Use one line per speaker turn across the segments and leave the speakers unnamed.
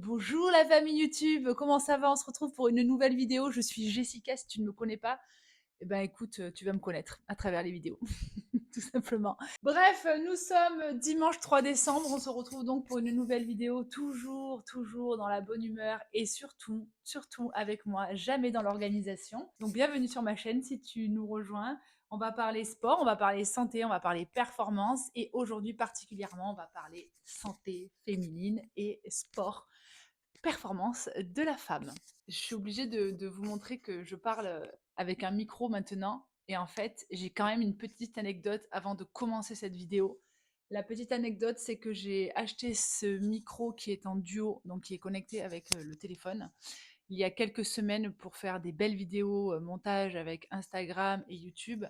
Bonjour la famille YouTube, comment ça va? On se retrouve pour une nouvelle vidéo. Je suis Jessica, si tu ne me connais pas, eh ben écoute, tu vas me connaître à travers les vidéos, tout simplement. Bref, nous sommes dimanche 3 décembre, on se retrouve donc pour une nouvelle vidéo, toujours dans la bonne humeur et surtout avec moi, jamais dans l'organisation. Donc bienvenue sur ma chaîne si tu nous rejoins. On va parler sport, on va parler santé, on va parler performance et aujourd'hui particulièrement, on va parler santé féminine et sport performance de la femme. Je suis obligée de vous montrer que je parle avec un micro maintenant. Et en fait, j'ai quand même une petite anecdote avant de commencer cette vidéo. La petite anecdote, c'est que j'ai acheté ce micro qui est en duo, donc qui est connecté avec le téléphone, il y a quelques semaines pour faire des belles vidéos montage avec Instagram et YouTube.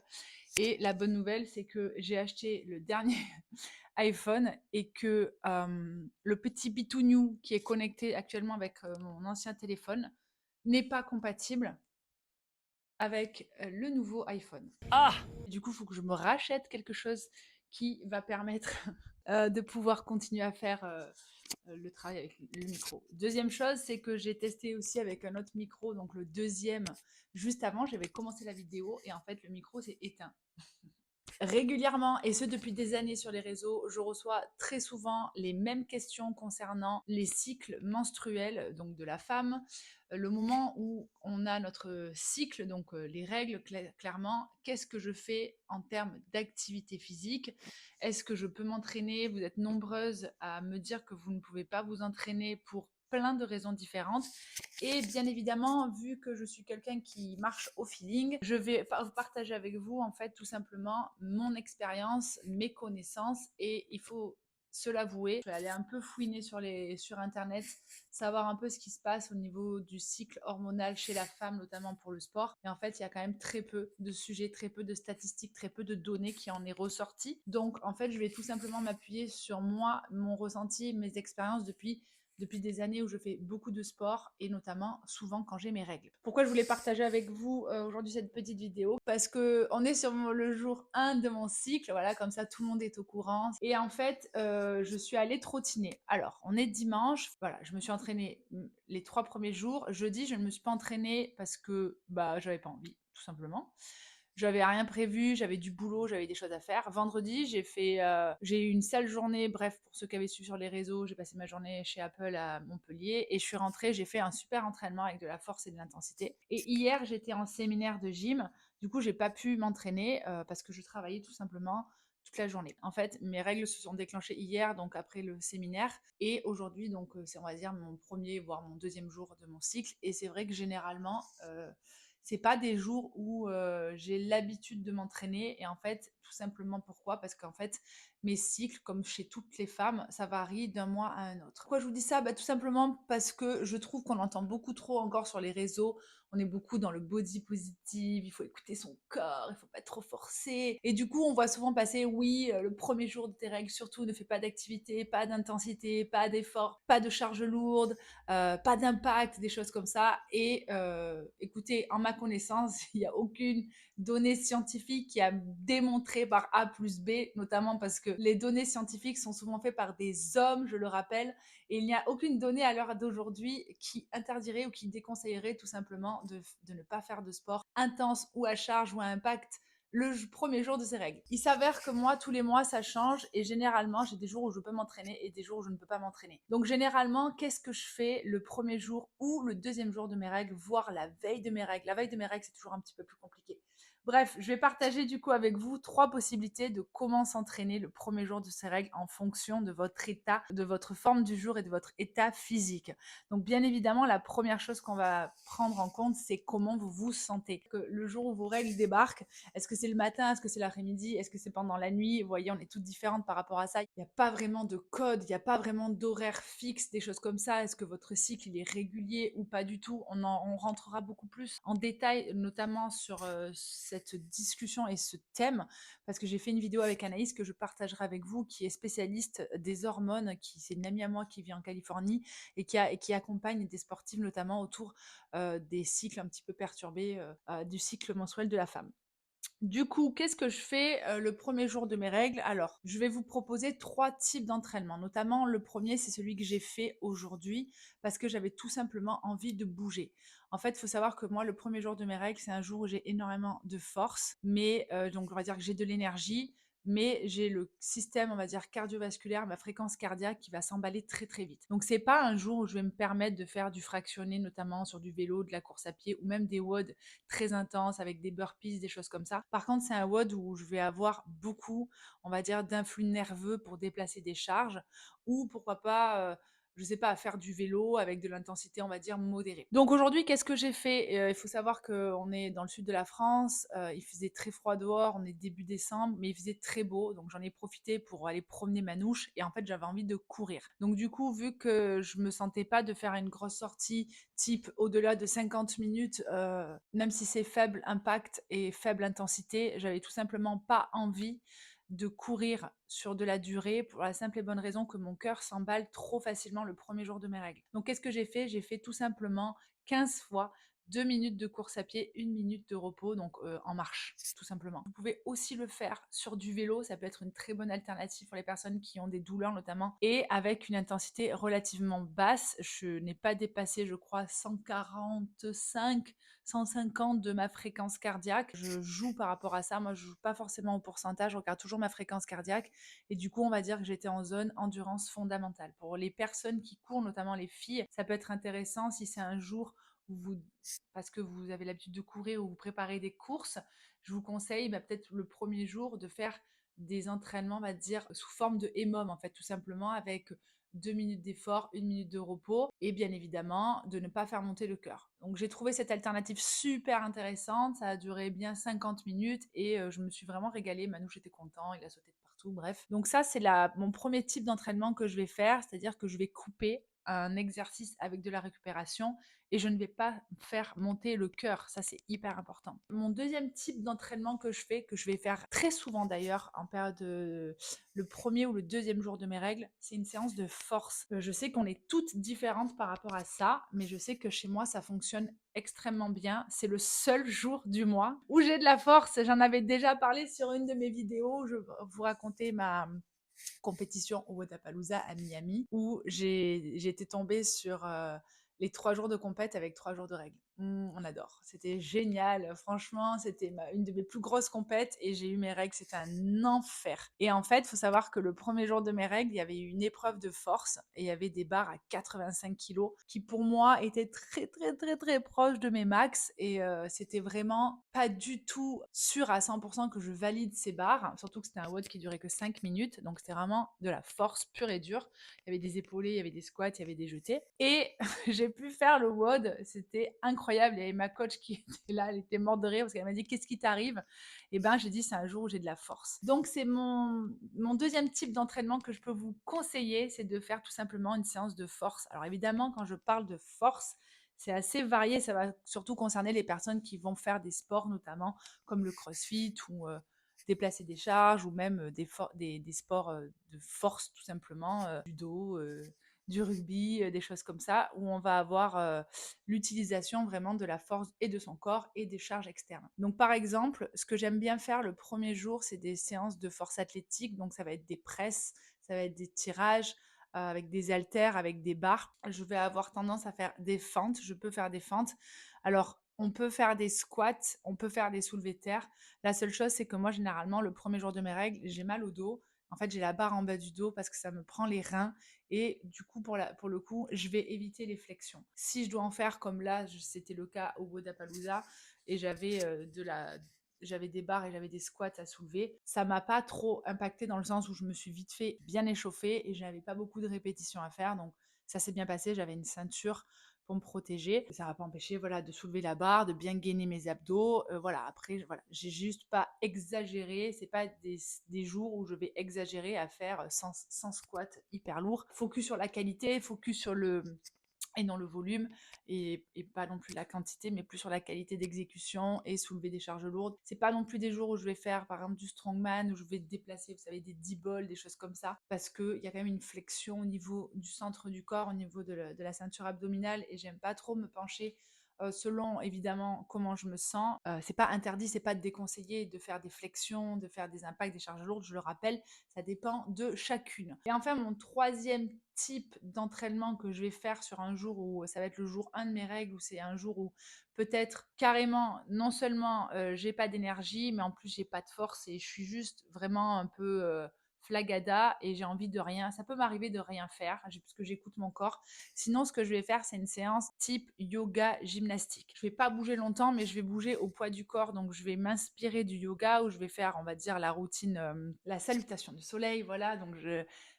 Et la bonne nouvelle, c'est que j'ai acheté le dernier iPhone et que le petit Bitounou qui est connecté actuellement avec mon ancien téléphone n'est pas compatible avec le nouveau iPhone.
Ah!
Du coup, il faut que je me rachète quelque chose qui va permettre de pouvoir continuer à faire le travail avec le micro. Deuxième chose, c'est que j'ai testé aussi avec un autre micro, donc le deuxième, juste avant, j'avais commencé la vidéo et en fait le micro s'est éteint. Régulièrement, et ce depuis des années sur les réseaux, je reçois très souvent les mêmes questions concernant les cycles menstruels, donc de la femme, le moment où on a notre cycle, donc les règles clairement, qu'est-ce que je fais en termes d'activité physique? Est-ce que je peux m'entraîner? Vous êtes nombreuses à me dire que vous ne pouvez pas vous entraîner pour plein de raisons différentes. Et bien évidemment, vu que je suis quelqu'un qui marche au feeling, je vais partager avec vous en fait tout simplement mon expérience, mes connaissances et il faut se l'avouer, je vais aller un peu fouiner sur internet, savoir un peu ce qui se passe au niveau du cycle hormonal chez la femme, notamment pour le sport. Et en fait, il y a quand même très peu de sujets, très peu de statistiques, très peu de données qui en est ressorti. Donc en fait, je vais tout simplement m'appuyer sur moi, mon ressenti, mes expériences depuis des années où je fais beaucoup de sport et notamment souvent quand j'ai mes règles. Pourquoi je voulais partager avec vous aujourd'hui cette petite vidéo? Parce que on est sur le jour 1 de mon cycle, voilà, comme ça tout le monde est au courant. Et en fait, je suis allée trottiner. Alors, on est dimanche, voilà, je me suis entraînée les 3 premiers jours. Jeudi, je ne me suis pas entraînée parce que bah j'avais pas envie, tout simplement. J'avais rien prévu, j'avais du boulot, j'avais des choses à faire. Vendredi, j'ai eu une sale journée. Bref, pour ceux qui avaient suivi sur les réseaux, j'ai passé ma journée chez Apple à Montpellier et je suis rentrée. J'ai fait un super entraînement avec de la force et de l'intensité. Et hier, j'étais en séminaire de gym. Du coup, j'ai pas pu m'entraîner parce que je travaillais tout simplement toute la journée. En fait, mes règles se sont déclenchées hier, donc après le séminaire, et aujourd'hui, donc c'est on va dire mon premier voire mon deuxième jour de mon cycle. Et c'est vrai que généralement c'est pas des jours où j'ai l'habitude de m'entraîner et en fait tout simplement pourquoi, parce qu'en fait mes cycles comme chez toutes les femmes ça varie d'un mois à un autre. Pourquoi je vous dis ça? Tout simplement parce que je trouve qu'on entend beaucoup trop encore sur les réseaux, on est beaucoup dans le body positive, il faut écouter son corps, il faut pas trop forcer et du coup on voit souvent passer oui le premier jour de tes règles surtout ne fais pas d'activité, pas d'intensité, pas d'effort, pas de charge lourde, pas d'impact, des choses comme ça. Et écoutez, en ma connaissance, il n'y a aucune donnée scientifique qui a démontré par A plus B, notamment parce que les données scientifiques sont souvent faites par des hommes, je le rappelle, et il n'y a aucune donnée à l'heure d'aujourd'hui qui interdirait ou qui déconseillerait tout simplement de ne pas faire de sport intense ou à charge ou à impact le premier jour de ces règles. Il s'avère que moi, tous les mois, ça change et généralement, j'ai des jours où je peux m'entraîner et des jours où je ne peux pas m'entraîner. Donc généralement, qu'est-ce que je fais le premier jour ou le deuxième jour de mes règles, voire la veille de mes règles? La veille de mes règles, c'est toujours un petit peu plus compliqué. Bref, je vais partager du coup avec vous 3 possibilités de comment s'entraîner le premier jour de ces règles en fonction de votre état, de votre forme du jour et de votre état physique. Donc bien évidemment, la première chose qu'on va prendre en compte, c'est comment vous vous sentez. Que le jour où vos règles débarquent, est-ce que c'est le matin? Est-ce que c'est l'après-midi? Est-ce que c'est pendant la nuit? Vous voyez, on est toutes différentes par rapport à ça. Il n'y a pas vraiment de code, il n'y a pas vraiment d'horaire fixe, des choses comme ça. Est-ce que votre cycle il est régulier ou pas du tout? On rentrera beaucoup plus en détail, notamment sur cette discussion et ce thème, parce que j'ai fait une vidéo avec Anaïs que je partagerai avec vous, qui est spécialiste des hormones, c'est une amie à moi qui vit en Californie et qui accompagne des sportifs notamment autour des cycles un petit peu perturbés du cycle menstruel de la femme. Du coup, qu'est-ce que je fais le premier jour de mes règles? Alors, je vais vous proposer 3 types d'entraînement. Notamment, le premier, c'est celui que j'ai fait aujourd'hui parce que j'avais tout simplement envie de bouger. En fait, il faut savoir que moi, le premier jour de mes règles, c'est un jour où j'ai énormément de force, mais donc on va dire que j'ai de l'énergie, mais j'ai le système, on va dire, cardiovasculaire, ma fréquence cardiaque qui va s'emballer très, très vite. Donc c'est pas un jour où je vais me permettre de faire du fractionné, notamment sur du vélo, de la course à pied ou même des WOD très intense avec des burpees, des choses comme ça. Par contre, c'est un WOD où je vais avoir beaucoup, on va dire, d'influx nerveux pour déplacer des charges ou pourquoi pas, je sais pas, faire du vélo avec de l'intensité, on va dire, modérée. Donc aujourd'hui, qu'est-ce que j'ai fait? Il faut savoir qu'on est dans le sud de la France, il faisait très froid dehors, on est début décembre, mais il faisait très beau, donc j'en ai profité pour aller promener Manouche et en fait, j'avais envie de courir. Donc du coup, vu que je me sentais pas de faire une grosse sortie type au-delà de 50 minutes, même si c'est faible impact et faible intensité, j'avais tout simplement pas envie de courir sur de la durée pour la simple et bonne raison que mon cœur s'emballe trop facilement le premier jour de mes règles. Donc qu'est-ce que j'ai fait? J'ai fait tout simplement 15 fois 2 minutes de course à pied, 1 minute de repos, donc en marche, tout simplement. Vous pouvez aussi le faire sur du vélo, ça peut être une très bonne alternative pour les personnes qui ont des douleurs notamment, et avec une intensité relativement basse. Je n'ai pas dépassé, je crois, 145, 150 de ma fréquence cardiaque. Je joue par rapport à ça. Moi, je joue pas forcément au pourcentage, je regarde toujours ma fréquence cardiaque. Et du coup, on va dire que j'étais en zone endurance fondamentale. Pour les personnes qui courent, notamment les filles, ça peut être intéressant si c'est un jour où vous, parce que vous avez l'habitude de courir ou vous préparez des courses, je vous conseille peut-être le premier jour de faire des entraînements, on va dire, sous forme de EMOM, en fait, tout simplement, avec 2 minutes d'effort, 1 minute de repos, et bien évidemment, de ne pas faire monter le cœur. Donc j'ai trouvé cette alternative super intéressante, ça a duré bien 50 minutes, et je me suis vraiment régalée. Manouche était content, il a sauté de partout, bref. Donc ça, c'est mon premier type d'entraînement que je vais faire, c'est-à-dire que je vais couper un exercice avec de la récupération et je ne vais pas faire monter le cœur. Ça, c'est hyper important. Mon deuxième type d'entraînement que je fais, que je vais faire très souvent d'ailleurs en période le premier ou le deuxième jour de mes règles, c'est une séance de force. Je sais qu'on est toutes différentes par rapport à ça, mais je sais que chez moi, ça fonctionne extrêmement bien. C'est le seul jour du mois où j'ai de la force. J'en avais déjà parlé sur une de mes vidéos. Je vous racontais ma compétition au Wodapalooza à Miami où j'ai été tombée sur les 3 jours de compète avec 3 jours de règles. On adore. C'était génial. Franchement, c'était une de mes plus grosses compètes et j'ai eu mes règles. C'était un enfer. Et en fait, il faut savoir que le premier jour de mes règles, il y avait eu une épreuve de force et il y avait des barres à 85 kilos qui, pour moi, étaient très, très, très, très proches de mes max. Et c'était vraiment pas du tout sûr à 100% que je valide ces barres. Surtout que c'était un WOD qui durait que 5 minutes. Donc, c'était vraiment de la force pure et dure. Il y avait des épaulés, il y avait des squats, il y avait des jetés. Et j'ai pu faire le WOD, c'était incroyable. Il y avait ma coach qui était là, elle était morte de rire parce qu'elle m'a dit qu'est-ce qui t'arrive? Et ben j'ai dit c'est un jour où j'ai de la force. Donc c'est mon deuxième type d'entraînement que je peux vous conseiller, c'est de faire tout simplement une séance de force. Alors évidemment quand je parle de force, c'est assez varié, ça va surtout concerner les personnes qui vont faire des sports notamment comme le crossfit ou déplacer des charges ou même des sports de force tout simplement, du dos, du rugby, des choses comme ça, où on va avoir l'utilisation vraiment de la force et de son corps et des charges externes. Donc par exemple, ce que j'aime bien faire le premier jour, c'est des séances de force athlétique, donc ça va être des presses, ça va être des tirages, avec des haltères, avec des barres. Je vais avoir tendance à faire des fentes, je peux faire des fentes. Alors, on peut faire des squats, on peut faire des soulevés de terre. La seule chose, c'est que moi, généralement, le premier jour de mes règles, j'ai mal au dos. En fait, j'ai la barre en bas du dos parce que ça me prend les reins et du coup, pour le coup, je vais éviter les flexions. Si je dois en faire comme là, c'était le cas au Wodapalooza et j'avais des barres et j'avais des squats à soulever. Ça m'a pas trop impacté dans le sens où je me suis vite fait bien échauffer et je n'avais pas beaucoup de répétitions à faire. Donc ça s'est bien passé. J'avais une ceinture pour me protéger. Ça m'a pas empêché voilà, de soulever la barre, de bien gainer mes abdos. Voilà, après, voilà, j'ai juste pas exagéré. C'est pas des jours où je vais exagérer à faire 100 squats hyper lourds. Focus sur la qualité, focus sur et non le volume, et pas non plus la quantité, mais plus sur la qualité d'exécution et soulever des charges lourdes. C'est pas non plus des jours où je vais faire, par exemple, du strongman, où je vais déplacer, vous savez, des 10 balls, des choses comme ça, parce qu'il y a quand même une flexion au niveau du centre du corps, au niveau de la ceinture abdominale, et j'aime pas trop me pencher selon évidemment comment je me sens. C'est pas interdit, c'est pas déconseillé de faire des flexions, de faire des impacts, des charges lourdes, je le rappelle, ça dépend de chacune. Et enfin, mon troisième type d'entraînement que je vais faire sur un jour où ça va être le jour 1 de mes règles, où c'est un jour où peut-être carrément, non seulement j'ai pas d'énergie, mais en plus j'ai pas de force et je suis juste vraiment un peu flagada et j'ai envie de rien. Ça peut m'arriver de rien faire parce que j'écoute mon corps. Sinon, ce que je vais faire, c'est une séance type yoga gymnastique. Je vais pas bouger longtemps, mais je vais bouger au poids du corps. Donc, je vais m'inspirer du yoga où je vais faire, on va dire, la routine, la salutation du soleil. Voilà, donc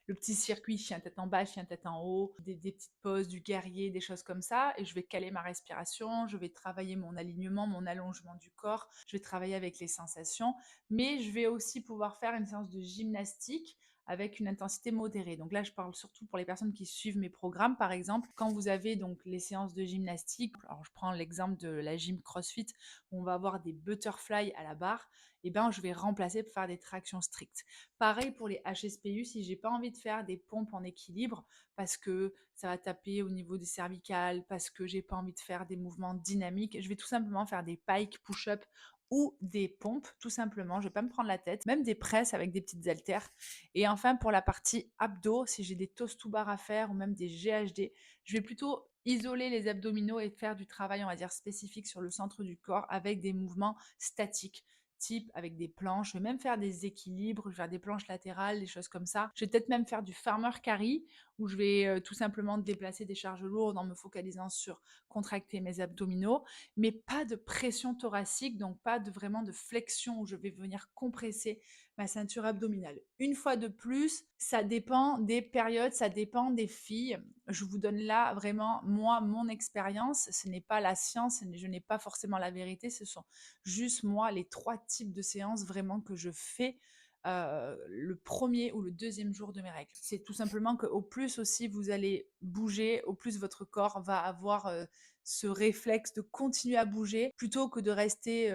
le petit circuit chien tête en bas, chien tête en haut, des petites poses du guerrier, des choses comme ça. Et je vais caler ma respiration, je vais travailler mon alignement, mon allongement du corps, je vais travailler avec les sensations, mais je vais aussi pouvoir faire une séance de gymnastique avec une intensité modérée. Donc là, je parle surtout pour les personnes qui suivent mes programmes, par exemple. Quand vous avez donc les séances de gymnastique, alors je prends l'exemple de la gym CrossFit, où on va avoir des butterflies à la barre, et ben je vais remplacer pour faire des tractions strictes. Pareil pour les HSPU, si j'ai pas envie de faire des pompes en équilibre, parce que ça va taper au niveau des cervicales, parce que j'ai pas envie de faire des mouvements dynamiques, je vais tout simplement faire des pike push-up ou des pompes, tout simplement. Je vais pas me prendre la tête, même des presses avec des petites haltères. Et enfin, pour la partie abdos, si j'ai des toast to bar à faire ou même des GHD, je vais plutôt isoler les abdominaux et faire du travail, on va dire, spécifique sur le centre du corps avec des mouvements statiques type avec des planches, je vais même faire des équilibres, je vais faire des planches latérales, des choses comme ça. Je vais peut-être même faire du farmer carry où je vais tout simplement déplacer des charges lourdes en me focalisant sur contracter mes abdominaux, mais pas de pression thoracique, donc pas de vraiment de flexion où je vais venir compresser ma ceinture abdominale. Une fois de plus, ça dépend des périodes, ça dépend des filles. Je vous donne là vraiment, moi, mon expérience. Ce n'est pas la science, je n'ai pas forcément la vérité. Ce sont juste, moi, les 3 types de séances vraiment que je fais le premier ou le deuxième jour de mes règles. C'est tout simplement qu'au plus aussi vous allez bouger, au plus votre corps va avoir ce réflexe de continuer à bouger plutôt que de rester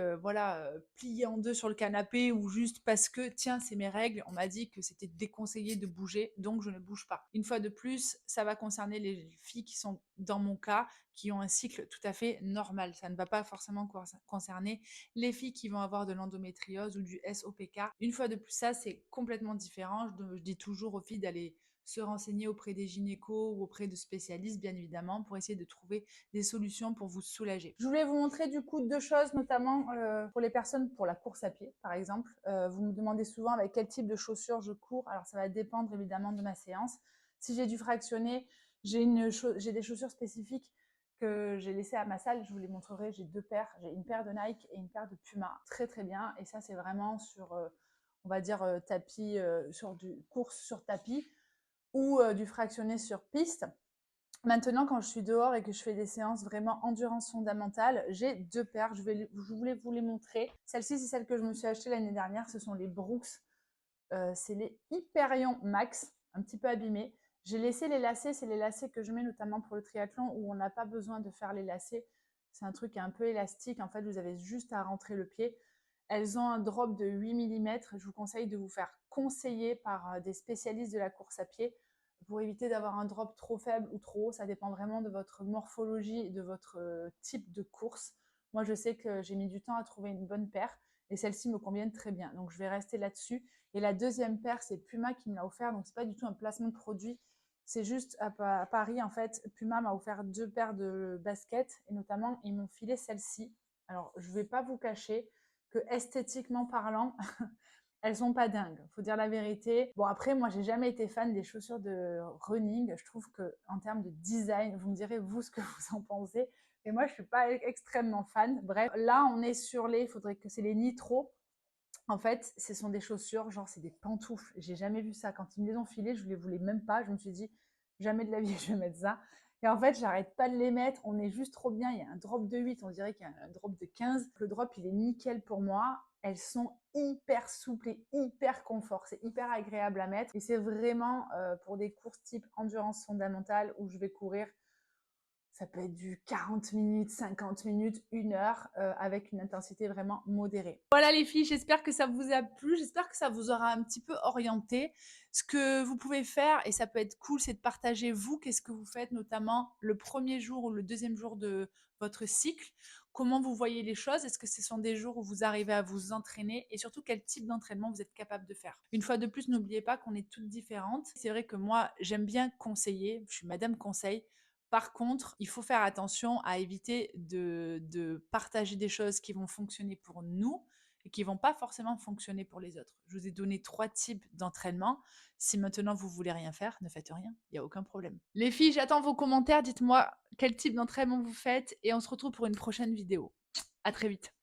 plié en deux sur le canapé ou juste parce que tiens c'est mes règles, on m'a dit que c'était déconseillé de bouger donc je ne bouge pas. Une fois de plus, ça va concerner les filles qui sont dans mon cas qui ont un cycle tout à fait normal. Ça ne va pas forcément concerner les filles qui vont avoir de l'endométriose ou du SOPK. Une fois de plus, ça c'est complètement différent. Je dis toujours aux filles d'aller se renseigner auprès des gynécos ou auprès de spécialistes, bien évidemment, pour essayer de trouver des solutions pour vous soulager. Je voulais vous montrer du coup 2 choses, notamment pour les personnes pour la course à pied, par exemple. Vous me demandez souvent avec quel type de chaussures je cours. Alors ça va dépendre évidemment de ma séance. Si j'ai dû fractionner, j'ai des chaussures spécifiques que j'ai laissées à ma salle. Je vous les montrerai. J'ai 2 paires. J'ai une paire de Nike et une paire de Puma. Très très bien. Et ça c'est vraiment sur, on va dire, tapis, sur du course sur tapis ou du fractionné sur piste. Maintenant, quand je suis dehors et que je fais des séances vraiment endurance fondamentale, j'ai 2 paires. Je voulais vous les montrer. Celle-ci, c'est celle que je me suis achetée l'année dernière. Ce sont les Brooks. C'est les Hyperion Max, un petit peu abîmés. J'ai laissé les lacets. C'est les lacets que je mets notamment pour le triathlon où on n'a pas besoin de faire les lacets. C'est un truc un peu élastique. En fait, vous avez juste à rentrer le pied. Elles ont un drop de 8 mm. Je vous conseille de vous faire conseiller par des spécialistes de la course à pied pour éviter d'avoir un drop trop faible ou trop haut. Ça dépend vraiment de votre morphologie et de votre type de course. Moi, je sais que j'ai mis du temps à trouver une bonne paire et celles-ci me conviennent très bien. Donc, je vais rester là-dessus. Et la deuxième paire, c'est Puma qui me l'a offert. Donc, c'est pas du tout un placement de produit. C'est juste à Paris, en fait, Puma m'a offert 2 paires de baskets et notamment, ils m'ont filé celle-ci. Alors, je vais pas vous cacher que esthétiquement parlant, elles sont pas dingues, faut dire la vérité. Bon après, moi j'ai jamais été fan des chaussures de running. Je trouve que en termes de design, vous me direz vous ce que vous en pensez. Mais moi je suis pas extrêmement fan. Bref, là on est sur il faudrait que c'est les Nitro. En fait, ce sont des chaussures, genre c'est des pantoufles. J'ai jamais vu ça. Quand ils me les ont filées, je les voulais même pas. Je me suis dit jamais de la vie je vais mettre ça. Et en fait, j'arrête pas de les mettre. On est juste trop bien. Il y a un drop de 8, on dirait qu'il y a un drop de 15. Le drop, il est nickel pour moi. Elles sont hyper souples et hyper confort. C'est hyper agréable à mettre. Et c'est vraiment pour des courses type endurance fondamentale où je vais courir Ça peut être du 40 minutes, 50 minutes, 1 heure, avec une intensité vraiment modérée. Voilà les filles, j'espère que ça vous a plu, j'espère que ça vous aura un petit peu orienté. Ce que vous pouvez faire, et ça peut être cool, c'est de partager vous, qu'est-ce que vous faites, notamment le premier jour ou le deuxième jour de votre cycle. Comment vous voyez les choses? Est-ce que ce sont des jours où vous arrivez à vous entraîner? Et surtout, quel type d'entraînement vous êtes capable de faire? Une fois de plus, n'oubliez pas qu'on est toutes différentes. C'est vrai que moi, j'aime bien conseiller, je suis madame conseil. Par contre, il faut faire attention à éviter de partager des choses qui vont fonctionner pour nous et qui vont pas forcément fonctionner pour les autres. Je vous ai donné 3 types d'entraînement. Si maintenant vous voulez rien faire, ne faites rien, il y a aucun problème. Les filles, j'attends vos commentaires, dites-moi quel type d'entraînement vous faites et on se retrouve pour une prochaine vidéo. À très vite.